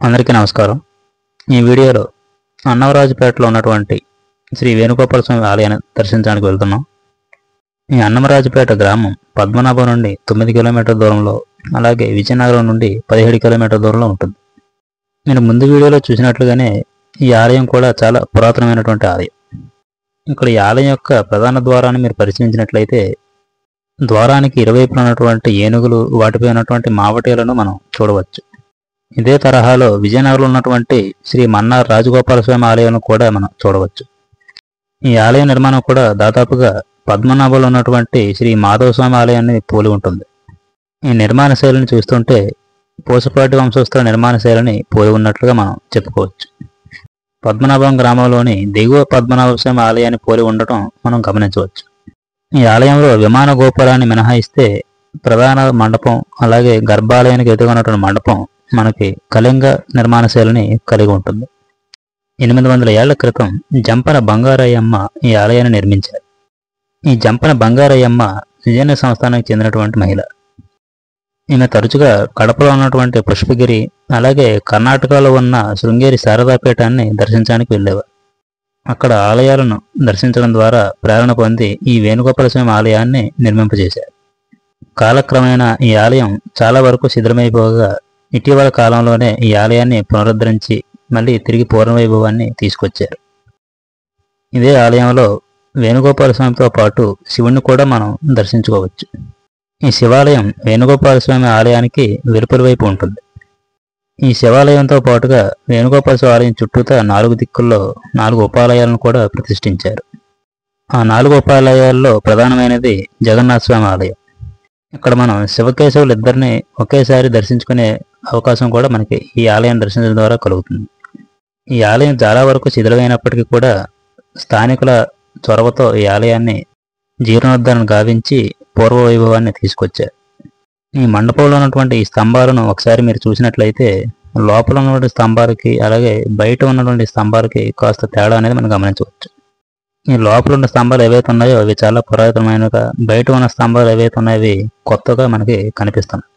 అందరికీ నమస్కారం. ఈ వీడియోలో అన్నమరాజుపేటలో ఉన్నటువంటి శ్రీ వేణుగోపాల స్వామి ఆలయాన్ని దర్శించడానికి వెళ్తున్నాం. ఈ అన్నమరాజుపేట గ్రామం పద్మనాభం నుండి 9 కిలోమీటర్ల దూరంలో, అలాగే విజయనగరం నుండి 17 కిలోమీటర్ల దూరంలో ఉంటుంది. మీరు ముందు వీడియోలో చూసినట్లుగానే ఈ ఆలయం కూడా చాలా పురాతనమైనటువంటి ఆలయం. ఇక్కడ ఈ ఆలయం యొక్క ప్రధాన ద్వారాన్ని మీరు పరిశీలించినట్లయితే ద్వారానికి ఇరువైపులా ఉన్నటువంటి ఏనుగులు, వాటిపై ఉన్నటువంటి మావటీలను మనం చూడవచ్చు. ఇదే తరహాలో విజయనగరంలో ఉన్నటువంటి శ్రీ మన్నార్ రాజగోపాల స్వామి ఆలయాన్ని కూడా మనం చూడవచ్చు. ఈ ఆలయ నిర్మాణం కూడా దాదాపుగా పద్మనాభంలో ఉన్నటువంటి శ్రీ మాధవ స్వామి ఆలయాన్ని పోలి ఉంటుంది. ఈ నిర్మాణ శైలిని చూస్తుంటే పూసపాటి వంశస్థుల నిర్మాణ శైలిని పోలి ఉన్నట్లుగా మనం చెప్పుకోవచ్చు. పద్మనాభం గ్రామంలోని దిగువ పద్మనాభ స్వామి ఆలయాన్ని పోలి ఉండటం మనం గమనించవచ్చు. ఈ ఆలయంలో విమాన గోపురాన్ని మినహాయిస్తే ప్రధాన మండపం, అలాగే గర్భాలయానికి ఎదురుగా ఉన్నటువంటి మండపం మనకి కళింగ నిర్మాణ శైలిని కలిగి ఉంటుంది. 800 ఏళ్ల క్రితం జంపన బంగారయ్యమ్మ ఈ ఆలయాన్ని నిర్మించారు. ఈ జంపన బంగారయ్యమ్మ విజయనగర సంస్థానానికి చెందినటువంటి మహిళ. ఈమె తరచుగా కడపలో ఉన్నటువంటి పుష్పగిరి, అలాగే కర్ణాటకలో ఉన్న శృంగేరి శారదాపీఠాన్ని దర్శించడానికి వెళ్ళేవారు. అక్కడ ఆలయాలను దర్శించడం ద్వారా ప్రేరణ పొంది ఈ వేణుగోపాల స్వామి ఆలయాన్ని నిర్మింపజేశారు. కాలక్రమేణా ఈ ఆలయం చాలా వరకు శిథిలమైపోగా ఇటీవల కాలంలోనే ఈ ఆలయాన్ని పునరుద్ధరించి మళ్ళీ తిరిగి పూర్వవైభవాన్ని తీసుకొచ్చారు. ఇదే ఆలయంలో వేణుగోపాల స్వామితో పాటు శివుణ్ణి కూడా మనం దర్శించుకోవచ్చు. ఈ శివాలయం వేణుగోపాల స్వామి ఆలయానికి వెలుపల వైపు ఉంటుంది. ఈ శివాలయంతో పాటుగా వేణుగోపాల స్వామి ఆలయం చుట్టూతా 4 దిక్కుల్లో 4 ఉపాలయాలను కూడా ప్రతిష్ఠించారు. ఆ 4 ఉపాలయాల్లో ప్రధానమైనది జగన్నాథ స్వామి ఆలయం. ఇక్కడ మనం శివకేశవులు ఇద్దరిని ఒకేసారి దర్శించుకునే అవకాశం కూడా మనకి ఈ ఆలయం దర్శించడం ద్వారా కలుగుతుంది. ఈ ఆలయం చాలా వరకు శిథిలమైనప్పటికీ కూడా స్థానికుల చొరవతో ఈ ఆలయాన్ని జీర్ణోద్ధరణ గావించి పూర్వ వైభవాన్ని తీసుకొచ్చారు. ఈ మండపంలో ఉన్నటువంటి ఈ స్తంభాలను ఒకసారి మీరు చూసినట్లయితే లోపల ఉన్నటువంటి స్తంభాలకి, అలాగే బయట ఉన్నటువంటి స్తంభాలకి కాస్త తేడా అనేది మనం గమనించవచ్చు. ఈ లోపల ఉన్న స్తంభాలు ఏవైతే ఉన్నాయో అవి చాలా పురాతనమైనగా, బయట ఉన్న స్తంభాలు ఏవైతే ఉన్నాయో కొత్తగా మనకి కనిపిస్తున్నాయి.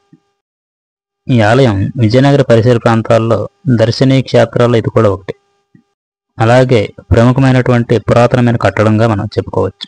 ఈ ఆలయం విజయనగర పరిసర ప్రాంతాల్లో దర్శనీయ క్షేత్రాల్లో ఇది కూడా ఒకటి. అలాగే ప్రముఖమైనటువంటి పురాతనమైన కట్టడంగా మనం చెప్పుకోవచ్చు.